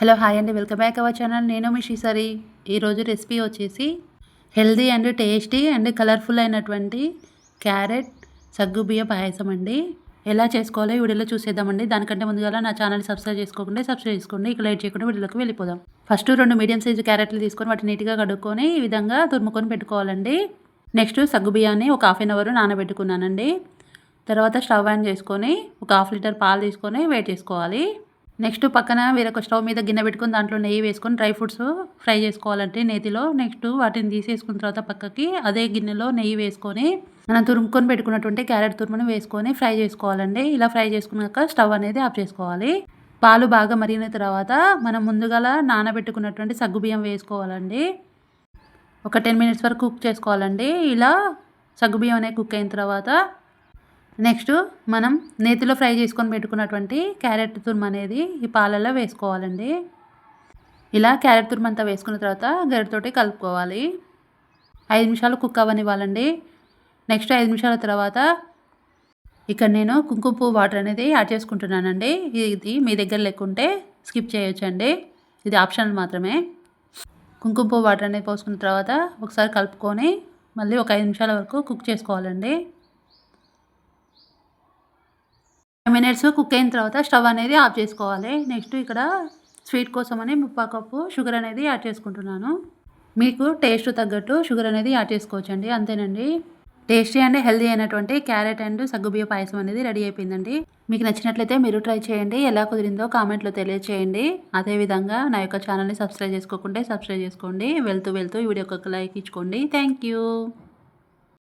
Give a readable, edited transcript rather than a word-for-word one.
Hello hi అండి, welcome back our channel. నేను మీ శ్రీసరి. ఈరోజు రెసిపీ వచ్చేసి healthy and tasty and colourful అయినటువంటి క్యారెట్ సగ్గుబియ్య పాయసం అండి. ఎలా చేసుకోవాలో ఈ వీడియోలో చూసేద్దామండి. దానికంటే ముందుగా నా ఛానల్ సబ్స్క్రైబ్ చేసుకోండి. ఇక లైట్ చేయకుండా వీడియోలోకి వెళ్ళిపోదాం. ఫస్ట్ 2 మీడియం సైజు క్యారెట్లు తీసుకొని వాటిని నీట్గా కడుక్కొని ఈ విధంగా తురుముకొని పెట్టుకోవాలండి. నెక్స్ట్ సగ్గుబియ్యాన్ని ఒక హాఫ్ అన్ అవర్ నానబెట్టుకున్నానండి. తర్వాత స్టవ్ ఆన్ చేసుకొని ఒక హాఫ్ లీటర్ పాలు తీసుకొని వేడి చేసుకోవాలి. నెక్స్ట్ పక్కన వేరొక స్టవ్ మీద గిన్నె పెట్టుకొని దాంట్లో నెయ్యి వేసుకొని డ్రై ఫ్రూట్స్ ఫ్రై చేసుకోవాలంటే నేతిలో. నెక్స్ట్ వాటిని తీసేసుకున్న తర్వాత పక్కకి అదే గిన్నెలో నెయ్యి వేసుకొని మనం తురుముకొని పెట్టుకున్నటువంటి క్యారెట్ తురుముని వేసుకొని ఫ్రై చేసుకోవాలండి. ఇలా ఫ్రై చేసుకున్నాక స్టవ్ అనేది ఆఫ్ చేసుకోవాలి. పాలు బాగా మరిగిన తర్వాత మనం ముందుగా నానబెట్టుకున్నటువంటి సగ్గుబియ్యం వేసుకోవాలండి. ఒక 10 మినిట్స్ వరకు కుక్ చేసుకోవాలండి. ఇలా సగ్గుబియ్యం అనేది కుక్ అయిన తర్వాత నెక్స్ట్ మనం నేతిలో ఫ్రై చేసుకొని పెట్టుకున్నటువంటి క్యారెట్ తురుము అనేది ఈ పాలల్లో వేసుకోవాలండి. ఇలా క్యారెట్ తురుము అంతా వేసుకున్న తర్వాత గరిటెతోటి కలుపుకోవాలి. 5 నిమిషాలు కుక్ అవ్వనివ్వాలండి. నెక్స్ట్ 5 నిమిషాల తర్వాత ఇక్కడ నేను కుంకుమ పువ్వు వాటర్ అనేది యాడ్ చేసుకుంటున్నానండి. ఇది మీ దగ్గర లేకుంటే స్కిప్ చేయొచ్చండి, ఇది ఆప్షనల్ మాత్రమే. కుంకుమ పువ్వు వాటర్ అనేది పోసుకున్న తర్వాత ఒకసారి కలుపుకొని మళ్ళీ ఒక 5 నిమిషాల వరకు కుక్ చేసుకోవాలండి. 5 మినిట్స్ కుక్ అయిన తర్వాత స్టవ్ అనేది ఆఫ్ చేసుకోవాలి. నెక్స్ట్ ఇక్కడ స్వీట్ కోసమని 3/4 కప్పు షుగర్ అనేది యాడ్ చేసుకుంటున్నాను. మీకు టేస్ట్ తగ్గట్టు షుగర్ అనేది యాడ్ చేసుకోవచ్చండి, అంతేనండి. టేస్టీ అండ్ హెల్దీ అయినటువంటి క్యారెట్ అండ్ సగ్గుబియ్య పాయసం అనేది రెడీ అయిపోయిందండి. మీకు నచ్చినట్లయితే మీరు ట్రై చేయండి. ఎలా కుదిరిందో కామెంట్లో తెలియచేయండి. అదేవిధంగా నా యొక్క ఛానల్ని సబ్స్క్రైబ్ చేసుకోకుంటే సబ్స్క్రైబ్ చేసుకోండి. వెళ్తూ ఈ వీడియోకి ఒక లైక్ ఇచ్చుకోండి. Thank you.